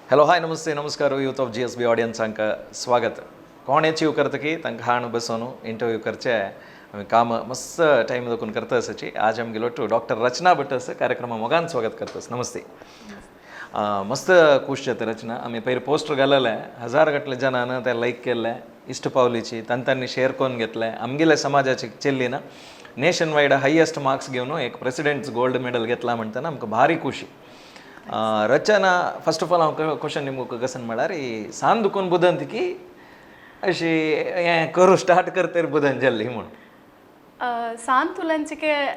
Hello hi नमस्ते नमस्कार youth of GSB audience हांकां स्वागत. कोण अचीव करता की तांकां हाण बसून इंटरव्यू करचे आमी काम मस्त टाइम दखून करता आसाची. आज आमगेलो टू डॉक्टर रचना भट आसा कार्यक्रम मोगान स्वागत करता. नमस्ते. मस्त खुश जाता रचना. आमी पयर पोस्टर घालले हजार गटले जनान ते लायक केल्ले इश्ट पावलीची तांणी शेअर करून घेतले. आमगेल्या समाजाची चेल्ली ना नेशन वायड हायेस्ट मार्क्स घेवन एक प्रेसिडेंट्स गोल्ड मेडल घेतला म्हणटना आमकां भारी खुशी. रचना फस्ट ऑफ ऑल हांव क्वेश्चन निमूक कसन म्हळ्यार ही सांज दुखून बुदंत की अशी हें करूं स्टार्ट करता बुदंत जाल्ली म्हणून सांत तुलांचे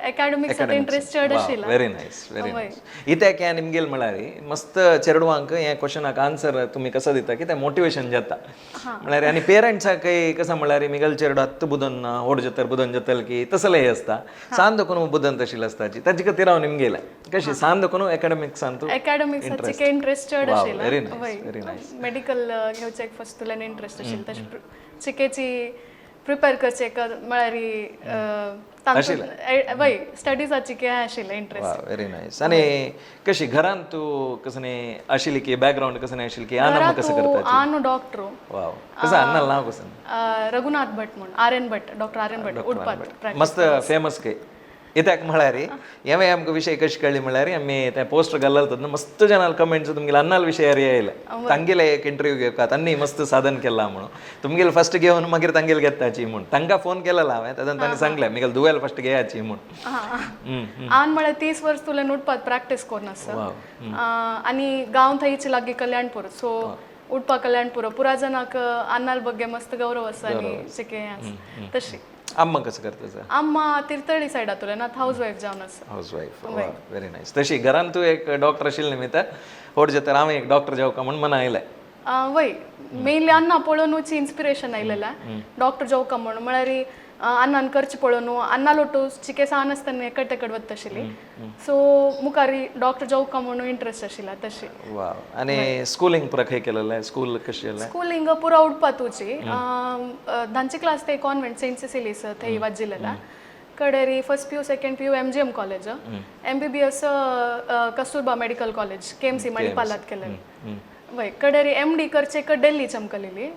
अकॅडमिक्स इंटरेस्टेड आशिल्ला. Very nice very nice. इत्याक हें निमगेल म्हळ्यार मस्त चेडवांक हें क्वेश्चनाक आन्सर तुमी कसो दिता की तें मोटिवेशन जाता म्हळ्यार आनी पेरंट्साक कसं म्हळ्यार मिगल चेडो हत्त बुदन ना ओड जातर बुदन जातल की तसलें हें आसता. सांज देखून बुदंत आशिल्लें आसताची ताजे खातीर हांव निमगेलें कशी सांज देखून अकॅडमिक्सान तूं अकॅडमिक्साचे इंटरेस्टेड आशिल्ला. Very nice very nice. Medical घेवचे फर्स्ट तुला इंटरेस्ट आशिल्लो तशें चिकेची प्रिपेर करचे वय स्टडीजाची हें आशिल्लें इंटरेस्ट. Very nice. आनी कशी घरांत तूं कसं न्ही आशिल्ली की बॅकग्रावंड कसं न्ही आशिल्ली की आनंद कसं करता आनु डॉक्टर वाव कसं अन्नाल नांव कसं रघुनाथ भट म्हणून आर्यन भट डॉक्टर आर्यन भट उडपात मस्त फेमस के इत्याक म्हळ्यार हें आमकां विशय कशी कळ्ळी म्हळ्यार आमी तें पोस्टर घाल्लें तेन्ना मस्त जनाल कमेंट्स तुमगेले अन्नाल विशयार येयले तांगेले एक इंटरव्यू घेवका तांणी मस्त साधन केलां म्हणून तुमगेले फर्स्ट घेवन मागीर तांगेले घेताची म्हूण तांकां फोन केलेलो हांवें तेन्ना तांणी सांगलें मिगेल दुवेल फर्स्ट घेयाची म्हूण आन म्हळ्यार 30 वर्स तुला उठपात प्रॅक्टीस करून आसा आनी गांव थंयची लागीं कल्याणपूर सो उठपा कल्याणपूर पुरा जनाक अन्नाल बग्गे मस्त गौरव आसा आनी शिके तशी. अम्मा कसं करता सर अम्मा तिरतळी सायडा तुला ना हाऊस वाईफ जावन आसा. House wife very nice. तशी घरान तूं एक डॉक्टर आशिल्ले निमित्त होड जाल्यार हांव एक डॉक्टर जावका म्हूण मना आयलें. वय मेनली अन्ना पळोवनूच इन्स्पिरेशन आयलेलें डॉक्टर जावका म्हणून म्हळ्यार अन्नान करचे पळोवन अन्ना लोटू चिके सान आसतना एकट एकट वता आशिल्ली सो मुखार डॉक्टर जावका म्हणून इंट्रस्ट आशिल्ला तशी. वाव. आनी स्कुलींग पुरा खंय केलेलें स्कूल कशें केलें स्कुलींग पुरा उडपा तुजी धांची क्लास ते कॉन्व्हेंट सेंट सिसिलीस थंय वाजिल्लेला कडेरी first PU second PU MGM college MBBS Kasturba medical college KMC मणिपालात केलें. वय कडेरी MD करचे दिल्ली चमकलेली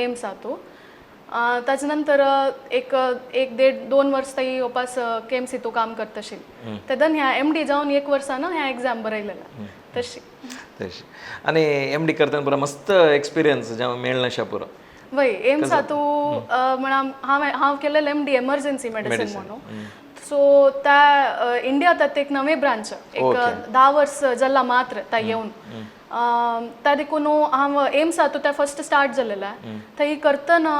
एम्स तू ताचे नंतर एक 1.5-2 वर्स थंय येवपास KMC तू काम करता आशिल्ली तेदन ह्या MD जावन 1 वर्सान ह्या एग्जाम बरयलेला तशी. आनी MD करतना पुरो मस्त एक्सपिरियन्स जेव्हा मेळ्ळें शा पुरो. वय एम्स तू म्हळ्यार हांव केलेलें MD एमर्जन्सी मेडिसिन म्हणून सो त्या इंडियात एक नवे ब्रांच एक 10 वर्स जाल्ला मात्र त्या येवन त्या देखून हांव एम्स तू त्या फर्स्ट स्टार्ट जालेला थंय करतना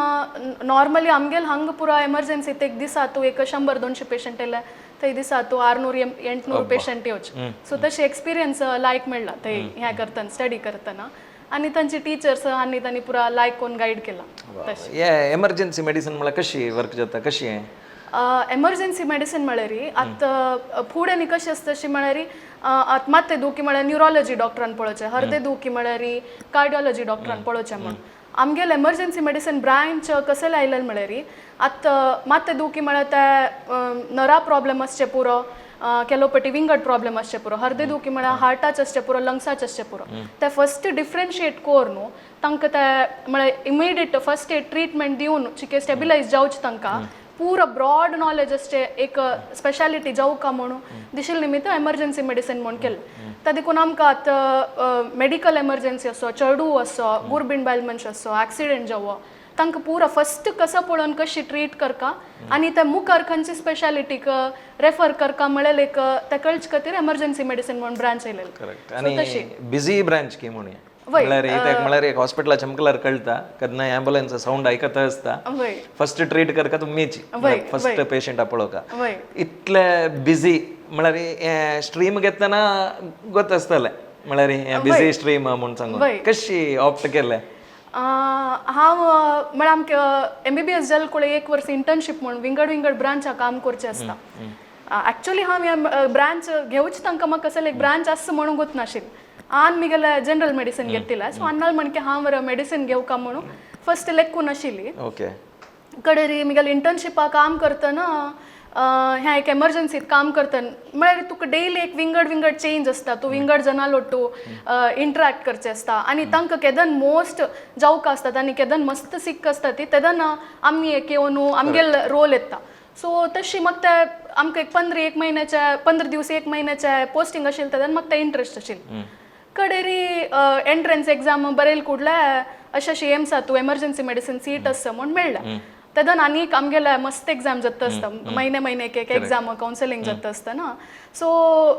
नॉर्मली आमगेल हांगा पुरा एमर्जन्सीत एक दिसा तू एक 100-200 पेशंट येयले थंय दिसा तू 600-800 पेशंट येवचे सो तशें एक्सपिरियन्स लायक मेळ्ळा थंय हें करतना स्टडी करतना आनी तांचे टिचर्स आनी तांणी पुरा लायक कोन्न गायड केला तशें. एमर्जन्सी मेडिसिन म्हळ्यार कशी वर्क जाता कशी हें एमर्जन्सी मेडिसिन म्हळ्यार आतां फुडें न्ही कशें आसता तशी म्हळ्यार आतां मात्ते दुखी म्हळ्यार न्युरोलॉजी डॉक्टरान पळोवचें हरदे दुखी म्हळ्यार कार्डियोलॉजी डॉक्टरान पळोवचें म्हणून आमगेले एमर्जन्सी मेडिसिन ब्रांच कसले आयले म्हळ्यार आतां मात्ते दुखी म्हळ्यार ते नरा प्रॉब्लेम आसचे पुरो केलो पटी विंगड प्रॉब्लेम आसचे पुरो हरदे दुखी म्हळ्यार हार्टाचे आसचे पुरो लंग्साचे आसचे पुरो ते फर्स्ट डिफरन्शिएट कोर न्हू तांकां ते म्हळ्यार इमिडिएट फर्स्ट एड ट्रिटमेंट दिवन चिके स्टेबिलायज जावचे तांकां पूरा ब्रॉड नॉलेज असचे एक स्पेशालिटी जावका म्हणून दिशिल्ले निमित्त एमर्जन्सी मेडिसिन म्हणून केलें. त्या देखून आमकां आतां मेडिकल एमर्जन्सी असो चेडू असो गुरबीण बायल मनशां असो एक्सिडेंट जावो तांकां पुरा फर्स्ट कसो पळोवन कशी ट्रीट करका आनी त्या मुखार खंयची स्पेशालिटीक रेफर करका म्हळ्यार एक त्या कळचे खातीर एमर्जन्सी मेडिसिन म्हणून ब्रांच आयलेली. करेक्ट. आनी बिजी ब्रांच की म्हणून म्हळ्यार एक हॉस्पिटला चमकल्यार कळटा केन्ना एम्बुलन्स साऊंड आयकता आसता फर्स्ट ट्रीट करता तुमीच फर्स्ट पेशंट पळोवका इतले बिजी म्हळ्यार हें स्ट्रीम घेतना गोत आसतलें म्हळ्यार हें बिजी स्ट्रीम म्हणून सांगून कशी ऑप्ट केलें. हांव म्हळ्यार आमकां MBBS जाले कोळे 1 वर्स इंटर्नशीप म्हणून विंगड ब्रांचा काम करचें आसता. एक्चुअली हांव ह्या ब्रांच घेवचे तांकां म्हाका कसले एक ब्रांच आसा म्हणून गोत नाशिल्लें आन मिगेले जनरल मेडिसिन घेतला सो अन्नाल म्हणके हांव मेडिसिन घेवका म्हणून फर्स्ट लेक्कून आशिल्ली. ओके. कडेरी मिगेल इंटर्नशिपा काम करतना ह्या एक एमर्जन्सीत काम करतना म्हळ्यार तुका डेली एक विंगड चेंज असता तूं विंगड जनां लोटू इंटरॅक्ट करचें आसता आनी तांकां केदन मोस्ट जावक आसतात आनी केदन मस्त सिक्क आसता ती तेदन आमी एक येवन आमगेल रोल येता सो तशी म्हाका ते आमकां एक 15 दीस एक म्हयन्याचे पोस्टींग आशिल्लें तेदन म्हाका ते इंट्रस्ट आशिल्लें कडेरी एंट्रन्स एग्जाम बरयल कुडले अशी एम्सा तूं एमर्जन्सी मेडिसिन सीट आसा म्हूण मेळ्ळें तेदन आनीक आमगेले मस्त एग्जाम जाता आसता म्हयने एक एग्जाम कावन्सिलींग जाता आसता ना सो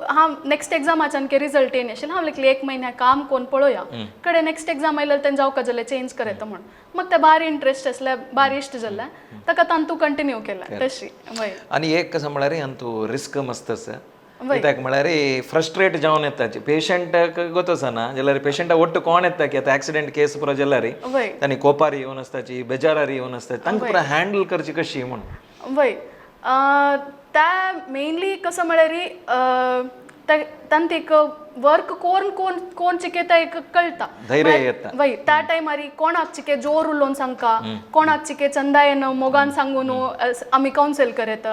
हांव नेक्स्ट एग्जामाच्यान रिजल्ट येयन आशिल्लें हांव लायक एक म्हयन्या काम कोण पळोवया कडे नेक्स्ट एग्जाम आयल्यार तें जावका जाल्यार चेंज करता म्हूण म्हाका तें बारी इंट्रस्ट आसलें बारी इश्ट जाल्लें ताका तांतू कंटिन्यू केलें तशी वय आनी एक कसं म्हळ्यार तूं रिस्क मस्त आसा कित्याक म्हळ्यार फ्रस्ट्रेट जावन येता पेशंटाक गोतोसना जाल्यार पेशंटा ओट्ट कोण येता की आतां एक्सिडेंट केस पुरो जाल्यार वय तांणी कोपारी येवन आसताची बेजारारी येवन आसता तांकां पुरो हँडल करची कशी म्हूण वय त्या मेनली कसं म्हळ्यार तांत एक वर्क कोण चिके ते एक कळटा धैर्य येता वय त्या टायमार कोणाक चिके जोर उलोवन सांगता कोणाक चिके चंदायन मोगान सांगून आमी कावन्सिल करत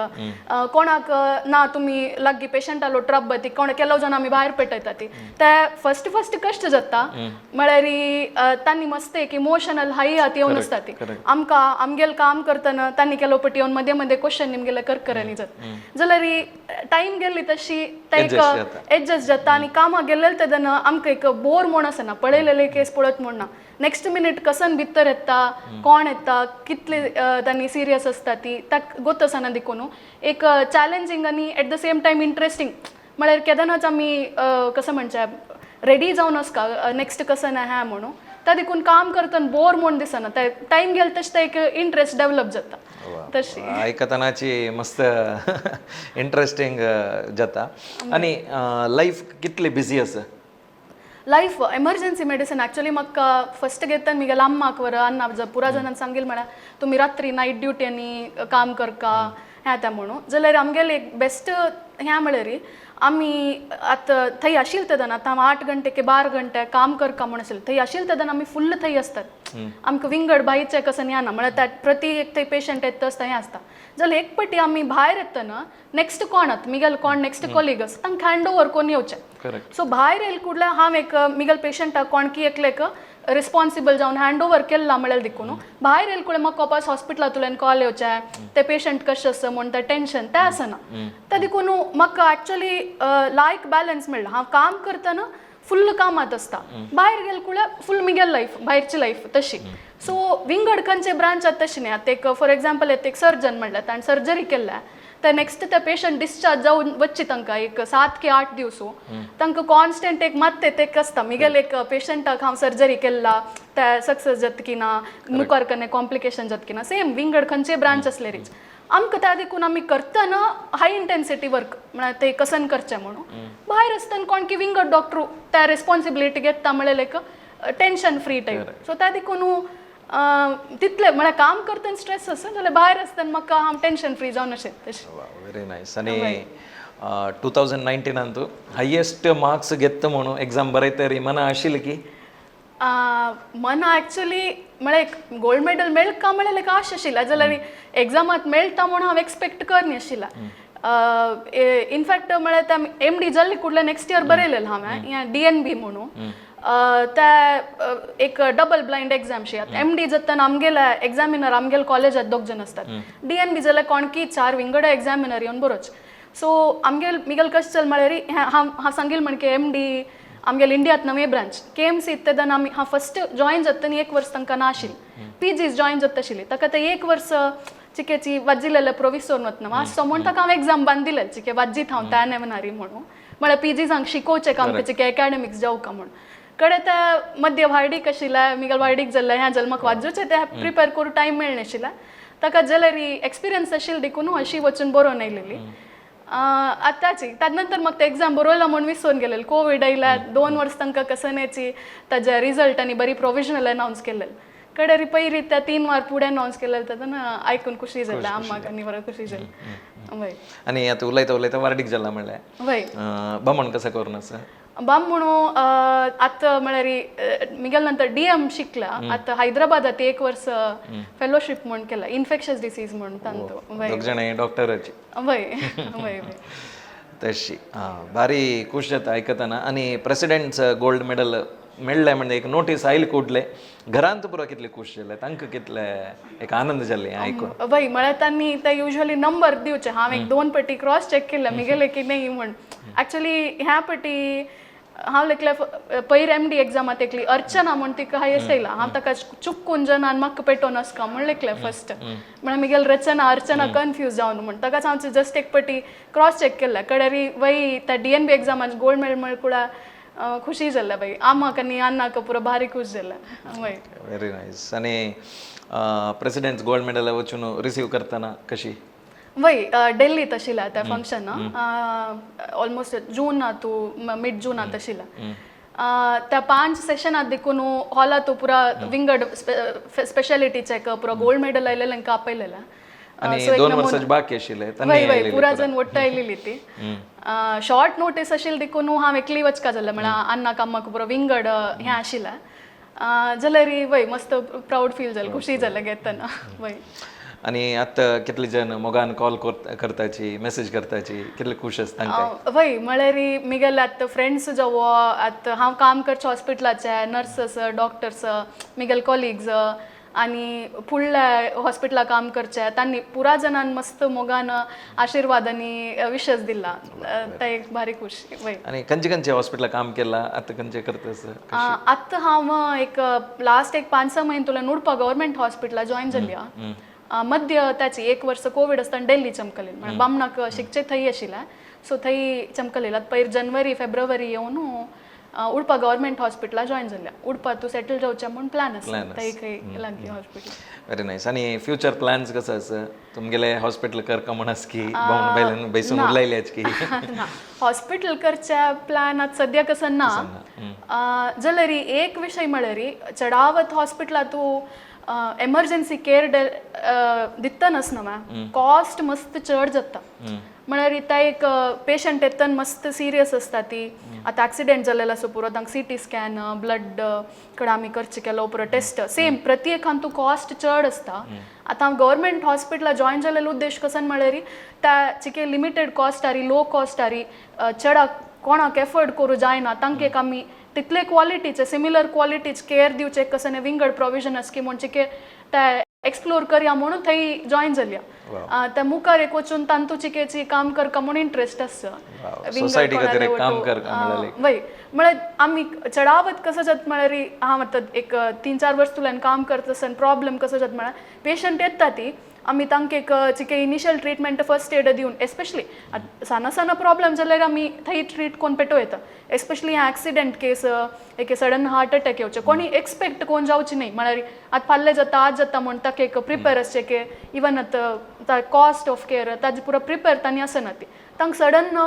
कोणाक ना तुमी लागीं पेशंटा लोटराप ती कोण केलो जाण आमी भायर पेटयता ती ते फस्ट कश्ट जाता म्हळ्यार तांणी मस्त एक इमोशनल हाय हात येवन आसता ती आमकां आमगेल काम करतना तांणी केलो पटी येवन मदें क्वेश्चन निमगेले करकरांनी जाता जाल्यार टायम गेली तशी ते एक एडजस्ट जाता आनी कामाक गेलेले तेदन आमकां एक बोर म्हूण आसना पळयलेले केस पळत म्हूण ना नेक्स्ट मिनीट कसन भितर येता कोण येता कितले तांणी सिरियस आसता ती ताका गोत आसना देखून एक चॅलेंजींग आनी at the same time interesting म्हळ्यार केदनाच आमी कसं म्हणचे रेडी जावन आसका नेक्स्ट कसं ना ह्या म्हणून त्या देखून काम करतना बोर म्हूण दिसना ते टायम गेले तशें एक इंट्रस्ट डेवलप जाता तशी आयकतनाची मस्त इंट्रस्टिंग जाता आनी लायफ कितली बिजी आसा लायफ एमर्जन्सी मेडिसिन एक्चुअली म्हाका फस्ट घेतना मिगेल अम्माक वर अन्न पुरा जाणांनी सांगिल्लें म्हळ्यार तुमी रात्री नायट ड्युटीनी काम करका ह्या त्या म्हणून जाल्यार आमगेलें एक बेस्ट ह्या म्हळ्यार आमी आतां थंय आशिल्ले तेदन आतां 8 घंटे की 12 घंटे काम करका म्हूण आशिल्लें थंय आशिल्ले तेदन आमी फुल्ल थंय आसतात आमकां विंगड बाईचें कसं येना म्हळ्यार त्या प्रती एक थंय पेशंट येता आसता हें आसता जाल्यार एक पाटी आमी भायर येतना नेक्स्ट कोण आतां मिगेल कोण नेक्स्ट कॉलीग आसा तांकां हँड ओवर कोन येवचें सो भायर येयले कुडल्या हांव एक मिगेल पेशंटाक कोणकी एकलेक रिस्पॉन्सिबल जावन हँड ओवर केल्ला म्हळ्यार देखून भायर येयले कुडल्या म्हाका कोपास हॉस्पिटलांतल्यान कॉल येवचें ते पेशंट कशें आसा म्हूण तें टेंशन तें आसना त्या देखून म्हाका एक्चुअली लायक बॅलन्स मेळ्ळा हांव काम करतना फुल्ल कामात आसता भायर गेले कुळ्या फुल मिगेल लायफ भायरची लायफ तशी सो विंगड खंयचे ब्रांचात तशी न्ही आतां एक फॉर एग्जाम्पल एक सर्जन म्हणल्यार ताणें सर्जरी केल्या ते नेक्स्ट ते पेशंट डिस्चार्ज जावन वच्ची तांकां एक 7 की 8 दिवस तांकां कॉन्स्टंट एक मात ते आसता मिगेल एक पेशंटाक हांव सर्जरी केल्ला ते सक्सेस जाता की ना मुखार कन्ने कॉम्प्लिकेशन जाता की ना सेम विंगड खंयचे ब्रांच असले रीच आमकां त्या देखून आमी करतना हाय इंटेन्सिटी वर्क म्हळ्यार ते कसन करचें म्हणून भायर आसतना कोण की विंगड डॉक्टर त्या रेस्पॉन्सिबिलिटी घेता म्हळ्यार लायक टेन्शन फ्री टायप सो त्या देखून तितले म्हळ्यार काम करतना स्ट्रेस आसा जाल्यार भायर आसतना म्हाका हांव टेन्शन फ्री जावन अशें तशें वेरी नायस आनी 2019 तूं हायेस्ट मार्क्स घेता म्हणून एग्जाम बरयतरी मना आशिल्ली की मना एक्चुअली म्हळ्यार गोल्ड मेडल मेळटा म्हळ्यार लायक आश आशिल्ला जाल्यार एग्जामात मेळटा म्हूण हांव एक्सपेक्ट करनी आशिल्ला इनफॅक्ट म्हळ्यार त्या MD जाल्ली कुडल्या नेक्स्ट इयर बरयलेलें हांवें DNB म्हणून त्या एक डबल ब्लायंड एग्जाम शी आतां MD जातना आमगेले एग्जामिनर आमगेले कॉलेजात 2 जण आसतात DNB जाल्यार कोणकी 4 विंगड एग्जामिनर येवन बरोच सो आमगेल मिगेल कशें चल म्हळ्यार हांव सांगिल्लें म्हण की MD आमगेले इंडियांत नवे ब्रांच KMC तेदन आमी हांव फस्ट जॉयन जातना 1 वर्स तांकां नाशिल्ली PGs जॉयन जाता आशिल्ली ताका ते 1 वर्स चिकेची वाजिल्लेले प्रोविसोर वतना मातसो म्हूण ताका हांव एग्जाम बांद दिलें चिके वाजीत हांव त्या नेवनारी म्हणून म्हळ्यार PGसांक शिकोवचें काम चिके एकाडेमिक्स जावका म्हूण कडे ते मध्य वायडीक आशिल्ले मिगेल वायडीक जाल्ले ह्या जाल्यार म्हाका वाजोवचें ते प्रिपेर करूं टायम मेळनाशिल्ले ताका जाल्यार एक्सपिरियन्स आशिल्ली देखून अशी वचून बरोवन आयलेली आतांची ताजे नंतर म्हाका ते एग्जाम बरोयला म्हूण विसरून गेलेले कोविड आयल्या 2 वर्स तांकां कसनेची ताजे रिजल्ट आनी बरी प्रोविजनल अनावन्स केलेले कडे पयलीं त्या 3 वार फुडें अनावन्स केलेले तेन्ना आयकून खुशी जाली आम्माक आनी बरो खुशी जाली वय आणि आता उलयता उलयता वार्डीक जाला म्हणल्यार वय बामण कसं करून असं बाम म्हणून आता म्हळ्यार मिगेल नंतर डीएम शिकला आता हैदराबादात 1 वर्ष फेलोशिप म्हण केला इन्फेक्शस डिसीज म्हण तांतो वय दोग जाण डॉक्टराची वय वय वय तशी भारी खुश जाता आयकतना आणि प्रेसिडेंट्स गोल्ड मेडल मेळ्ळें म्हणजे एक नोटीस आयली कुडले घरांत पुरो कितले खुश जाले तांकां कितले एक आनंद जाले आयकून वय म्हळ्यार तांणी ते युजली नंबर दिवचे हांव एक 2 पटी क्रॉस चेक केला मिगेले की नाही म्हण एक्चुअली ह्या पटी हांव लेखले पयर MD एग्जामात एकली अर्चना म्हण तिका हायेस्ट येयला हांव ताका चुकून जनान म्हाका पेटोवन असका म्हण लेखले फर्स्ट म्हळ्यार मिगेल रचना अर्चना कन्फ्यूज जावन म्हण ताकाच हांव जस्ट एक पटी क्रॉस चेक केला कडेरी वय त्या DNB एग्जामात गोल्ड मेडल मेळ कुडा खुशी जाला बाई आम्हाक आनी अन्नाक पुरो भारी खुश जाला वय व्हेरी नायस आणि प्रेसिडेंट्स गोल्ड मेडल वचून रिसीव करतना कशी वय डेल्लीत आशिल्ला त्या फंक्शन ऑलमोस्ट जून तू मिड जून आशिल्ला त्या 5 सेशनात देखून हॉलात पुरा विंगड स्पेशालिटीचे पुरो गोल्ड मेडल आयलेलें आपयलेला आणि 2 वर्सांचे बाकी आशिल्ले वय वय पुरा जण वट्ट आयलेली ती शॉर्ट नोटीस आशिल्ली देखून हांव एकली वचका जालें म्हळ्यार अन्नाक आम्माक पुरो विंगड हें आशिल्लें जाल्यार वय मस्त प्राऊड फील जालें खुशी जालें घेतना वय आणि आता कितले जण मोगान कॉल करताची मेसेज करताची कितले खुश असता वय म्हळ्यार मिगेले आतां फ्रेंड्स जावो आतां हांव काम करचे हॉस्पिटलाचे नर्सस डॉक्टर्स मिगेल कॉलिग्स आनी फुडल्या हॉस्पिटलाक काम करचे तांणी पुरा जणांन मस्त मोगान आशिर्वाद आनी विशेस दिला ते एक भारी खुशी वय आणि खंयचे हॉस्पिटलाक काम केला आता खंयचे करतास आतां हांव एक लास्ट एक 5-6 म्हयने तुला उडपा गव्हर्मेंट हॉस्पिटला जॉयन जाली मध्य त्याची 1 वर्ष कोविड आसतना डेल्ली चमकले म्हणजे बामणाक शिकचे थंय आशिल्लें सो थंय चमकलेला पयर जानेवारी फेब्रुवारी येवन उडपा गव्हर्मेंट हॉस्पिटला जॉयन जाल्या उडपा तू सेटल जावचें म्हूण प्लॅन आसा थंय खंय लागली हॉस्पिटल व्हेरी नायस आणि फ्युचर प्लॅन्स कसो आसा तुमगेले हॉस्पिटल करका म्हणस की भाऊन बायलान बैसून उरलायल्याच की ना हॉस्पिटल करच्या प्लॅनात सद्या कसं ना जाल्यार एक विशय म्हळ्यार चडावत हॉस्पिटला तूं एमर्जन्सी केअर दिता नसना कॉस्ट मस्त चड जाता म्हळ्यार त्या एक पेशंट येतना मस्त सिरियस आसता ती आतां एक्सिडेंट जालेलो आसा पुरो तांकां CT स्कॅन ब्लड कडे आमी करचे केलो पुरो टेस्ट सेम प्रत्येकान तूं कॉस्ट चड आसता आतां हांव गव्हर्मेंट हॉस्पिटला जॉयन जालेलो उद्देश कसन म्हळ्यार त्या चिके लिमिटेड कॉस्ट आरी लो कॉस्ट आरी चडाक कोणाक एफर्ड करूं जायना तांकां एक आमी तितले क्वालिटीचे सिमिलर क्वालिटीचे केअर दिवचे कसं विंगड प्रोविजन आसा की म्हणजे की ते एक्सप्लोर करया म्हणून थंय जॉयन जाल्या त्या मुखार एक वचून तांतू चिकेची काम करका म्हणून इंट्रस्ट आसा वय म्हळ्यार आमी चडावत कसो जाता म्हळ्यार हांव आतां एक 3-4 वर्स तुल्यान काम करता आसतना प्रॉब्लेम कसो जाता म्हळ्यार पेशंट येता ती आमी तांकां एक चिके इनिशियल ट्रिटमेंट फर्स्ट एड दिवन एस्पेशली साना प्रॉब्लेम जाल्यार आमी थंय ट्रीट कोण पेटो येता एस्पेशली एक्सिडेंट केस एक सडन हार्ट अटॅक येवचे कोणी एक्सपेक्ट कोण जावची न्ही म्हळ्यार आतां फाल्यां जाता आज जाता म्हण ताका एक प्रिपेर आसचे की इवन आतां कॉस्ट ऑफ केअर ताजे पुरो प्रिपेर तांणी आसना ती तांकां सडन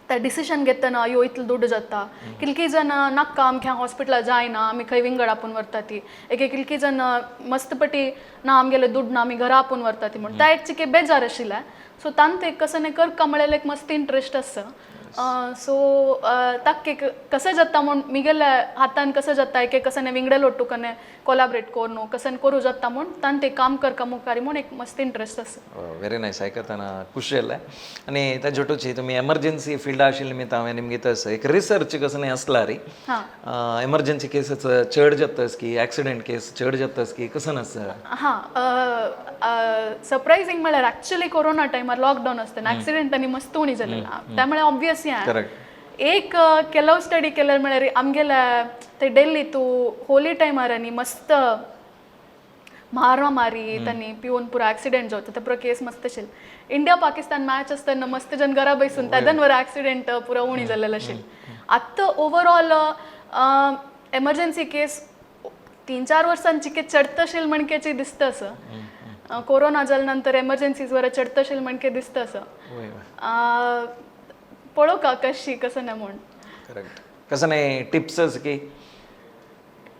ते डिसिशन घेतना अयो इतलो दुड्ड जाता कितलीं जाण नाका आमच्या हॉस्पिटला जायना आमी खंय विंगड आपून व्हरता ती एक कितलीं जाण मस्तपटी ना आमगेले दुड्ड ना आमी घरा आपून व्हरता ती म्हण त्या एक चिके बेजार आशिल्लें सो तांत एक कसं करका म्हळ्यार एक मस्त इंट्रस्ट आसा सो ताक एक कसं जाता म्हूण मिगेल्या हातान कसं जाता एक कसं विंगडे लोट्टू कने कोलॅबरेट करून कसं करूं जाता म्हूण तांत एक काम करका मुखारी म्हूण एक मस्त इंट्रस्ट आसा व्हेरी नायस आयकतना खुश जालें आनी त्या जोटूची तुमी एमर्जन्सी फिल्डा आशिल्ली निमित्त हांवें निमगे तस एक रिसर्च कसं आसला री एमर्जन्सी केसेस चड जातास की एक्सिडेंट केस चड जातास की कसं आसा सरप्रायझिंग म्हळ्यार एक्चुअली कोरोना टायमार लॉकडावन आसतना एक्सिडेंट आनी मस्त उणी जालेला त्यामुळे ऑब्वियस एक केलो स्टडी केल्यार म्हळ्यार आमगेल्या ते डेल्ली तूं होली टायमार आनी मस्त मारामारी तांणी पिवन पुरो एक्सिडेंट जावता ते पुरो केस मस्त आशिल्ले इंडिया पाकिस्तान मॅच आसतना मस्त जन घरा बसून त्यादन वर एक्सिडेंट पुरो उणी जालेलो आशिल्ले आतां ओवरऑल एमर्जन्सी केस 3-4 वर्सांची चिके चडत आशिल्ले म्हणकेची दिसता आसा कोरोना जाले नंतर एमर्जन्सीज वर चडत आशिल्ले म्हणके दिसता आसा पळोवका कशी कसं ना म्हूण कसं नाही टिप्सच की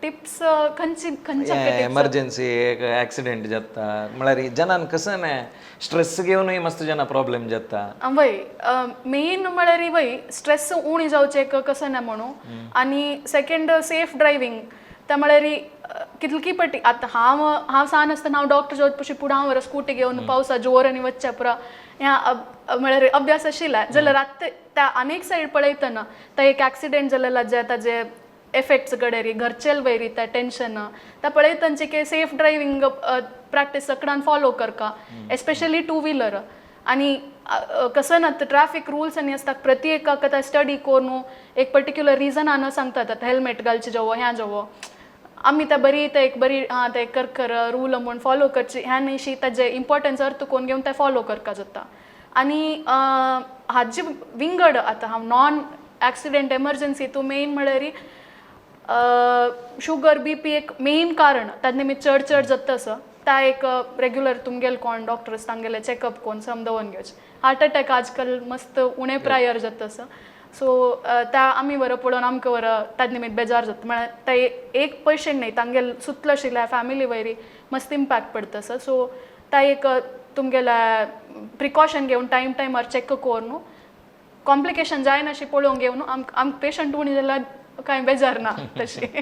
टिप्स खंयचे एमर्जन्सी एक ऍक्सिडेंट जाता म्हळ्यार जनान कसं ना स्ट्रेस घेवनूय मस्त जना प्रॉब्लेम जाता वय मेन म्हळ्यार वय स्ट्रेस उणी जावचे कसं ना म्हणू आणि सेकंड सेफ ड्रायव्हिंग त्या म्हळ्यार कितली पटी आतां हांव सान आसतना हांव डॉक्टर जावचे पयलीं फुडें हांव स्कूटी घेवन पावसा जोर आनी वच्चे पुरा ह्या म्हळ्यार अभ्यास आशिल्ला जाल्यार आतां त्या आनीक सायड पळयतना तो एक ऍक्सिडेंट जालेला जे ताजे एफेक्ट्स कडेन घरचेल वयरी त्या टेंशन त्या पळयतांचे की सेफ ड्रायव्हिंग प्रॅक्टीस सगळ्यान फॉलो करका एस्पेशली टू व्हिलर आणि कसं ना ट्रॅफिक रूल्स आनी आसता प्रति एकाक आतां स्टडी करून एक पर्टिक्युलर रिजनान सांगतात आतां हेल्मेट घालचें जावो ह्या जावो आमी ते बरी ते एक बरी ते कर रूल म्हूण फॉलो करची ह्या न्हयशी ताजे इम्पॉर्टन्स अर्थ करून घेवन ते फॉलो करता जाता आनी हाजी विंगड आतां हांव नॉन ॲक्सिडेंट एमर्जन्सी तूं मेन म्हळ्यार शुगर BP एक मेन कारण ताजे निमित्त चड जाता तसं त्या एक रेग्युलर तुमगेल कोण डॉक्टर्स तांगेले चॅकअप कोण समजावून घेवचे हार्ट अटॅक आजकाल मस्त उणे प्रायर जाता तसं सो त्या आमी बरं पळोवन आमकां बरं ताजे निमित्त बेजार जाता म्हळ्यार ते एक पेशंट न्हय तांगेल सुतलो आशिल्ल्या फॅमिली वयरी मस्त इम्पॅक्ट पडटा तसं सो त्या एक तुमगेल्या प्रिकॉशन घेवन टायमार चॅक करून कॉम्प्लिकेशन जायना अशी पळोवंक घेवन आमकां पेशंट उणी जाल्यार कांय बेजार ना तशें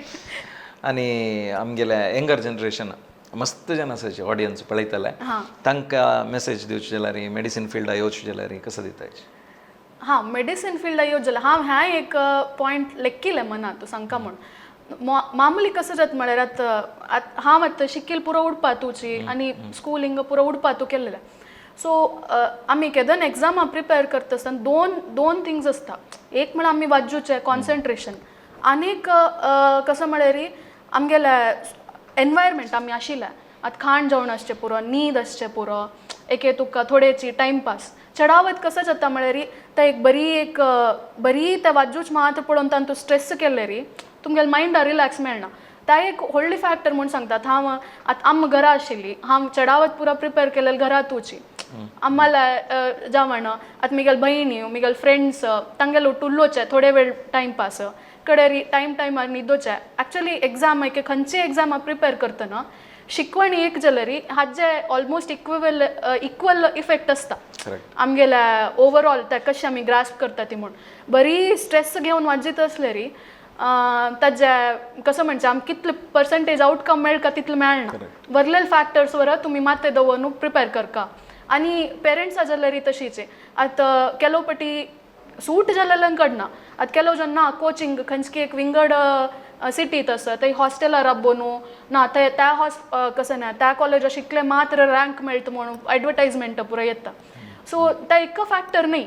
आनी आमगेल्या यंगर जनरेशन मस्त जन आसाचे ऑडियन्स पळयतले तांकां मेसेज दिवचे जाल्यार मेडिसीन फिल्डा येवचे जाल्यार कसं दितायचे हां मेडिसीन फिल्डा येवचे जाल्यार हांव ह्या एक पॉयंट लेखिल्लें मनांत तूं सांगता म्हूण मामुली कसं जाता म्हळ्यार आतां हांव आतां शिकील पुरो उडपा तुची आनी स्कूलिंग पुरो उडपा तूं केल्लें सो आमी केदन एग्जामा प्रिपेर करता आसतना दोन थिंग्स आसता एक म्हळ्यार आमी वाजूचें कॉन्सन्ट्रेशन आनीक कसं म्हळ्यार आमगेल्या एनवायरमेंट आमी आशिल्ल्या आतां खाण जेवण आसचें पुरो न्हीद आसचें पुरो एके तुका थोडेची टायमपास चडावत कसं जाता म्हळ्यार ते एक बरी त्या वाजूच मात पळोवन तातूंत तूं स्ट्रेस केल्ले री तुमगेल्या मायंडा रिलॅक्स मेळना त्या एक व्हडली फॅक्टर म्हूण सांगतात हांव आतां आम घरा आशिल्ली हांव चडावत पुरो प्रिपेर केलेली घरा तुची आम्हाला जेवण आतां मिगेल भयणी मिगेल फ्रेंड्स तांगेलो टुल्लोचे थोडे वेळ टायमपास कडेरी टायमार न्हिदोचे एक्चुअली एग्जाम एक खंयची एग्जामा प्रिपेर करतना शिकवणी एक जाल्यार हाजे ऑलमोस्ट इक्वल इफेक्ट आसता आमगेल्या ओवरऑल त्या कशें आमी ग्रास्प करता ती म्हूण बरी स्ट्रेस घेवन वाजयत आसल्यार ताजे कसं म्हणचे आमकां कितले पर्संटेज आउटकम मेळटा तितलें मेळना वरलेले फॅक्टर्स वर तुमी माते दवरून प्रिपेर करता आनी पेरंट्सा जाल्यार तशीच आतां केलो पटी सूट जाल्लेल्यांक कडना आतां केलो जेन्ना कोचिंग खंयची एक विंगड सिटीत आसा थंय हॉस्टेलां राबोनू ना त्या कसं ना त्या कॉलेजा शिकले मात्र रँक मेळटा म्हणून एडवर्टायजमेंट पुरो येता सो ते एक फॅक्टर न्ही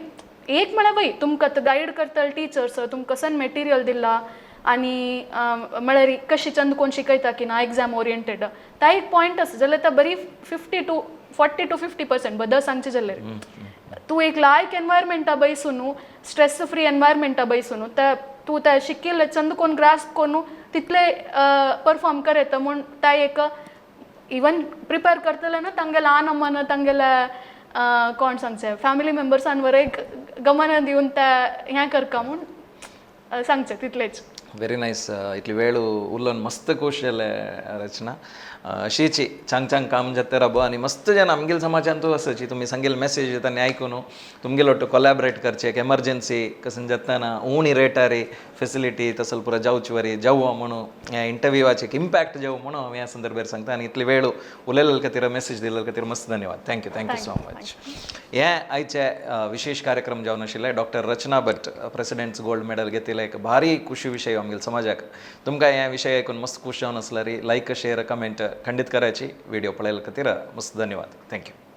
एक म्हळ्यार वय तुमकां गायड करता टिचर्स तुमकां कसं मॅटिरियल दिला आनी म्हळ्यार कशी चंद कोण शिकयता की ना एग्जाम ओरिएंटेड त्या एक पॉयंट आसा जाल्यार त्या बरी 40 to 50% बदल सांगचे जाल्यार तूं एक लायक एनवायरमेंटा बैसून स्ट्रेस फ्री एनवायरमेंटा बैसून तूं त्या शिकिल्ले चंद कोण ग्रास्प करून तितले परफॉर्म करता म्हूण त्या एक इवन प्रिपेर करतले ना तांगे ल्हान अम्मान तांगेल्या कोण सांगचे फॅमिली मेंबर्सान वर एक गमन दिवन त्या हें करता म्हूण सांगचे तितलेच व्हेरी नायस इतली वेळ उरलोन मस्त खूश जाले रचना अशीची चांग काम जाता राबो आनी मस्त जेन्ना आमगेल समाजान तूं आसाची तुमी सांगेल मेसेज तांणी आयकून तुमगेलो तो कोलॅबरेट करचे एक एमर्जन्सी कसं जातना उणी रेटारी फेसिलिटी तसल पुरा जावचे वरी जावो म्हणून ह्या इंटरव्यूवाचे एक इम्पॅक्ट जावो म्हणून हांव ह्या संदर्भार सांगता आनी इतली वेळ उलयले खातीर मेसेज दिले खातीर मस्त धन्यवाद थँक्यू सो मच हे आयचे विशेष कार्यक्रम जावन आशिल्ले डॉक्टर रचना भट प्रेसिडेंट्स गोल्ड मेडल घेतिल्ले एक भारी खुशी विशय आमगेल समाजाक तुमकां हे विशय आयकून मस्त खूश जावन आसल्यार लायक शेअर कमेंट खंडीत करायची व्हिडिओ पळयले खातीर मस्त धन्यवाद थँक्यू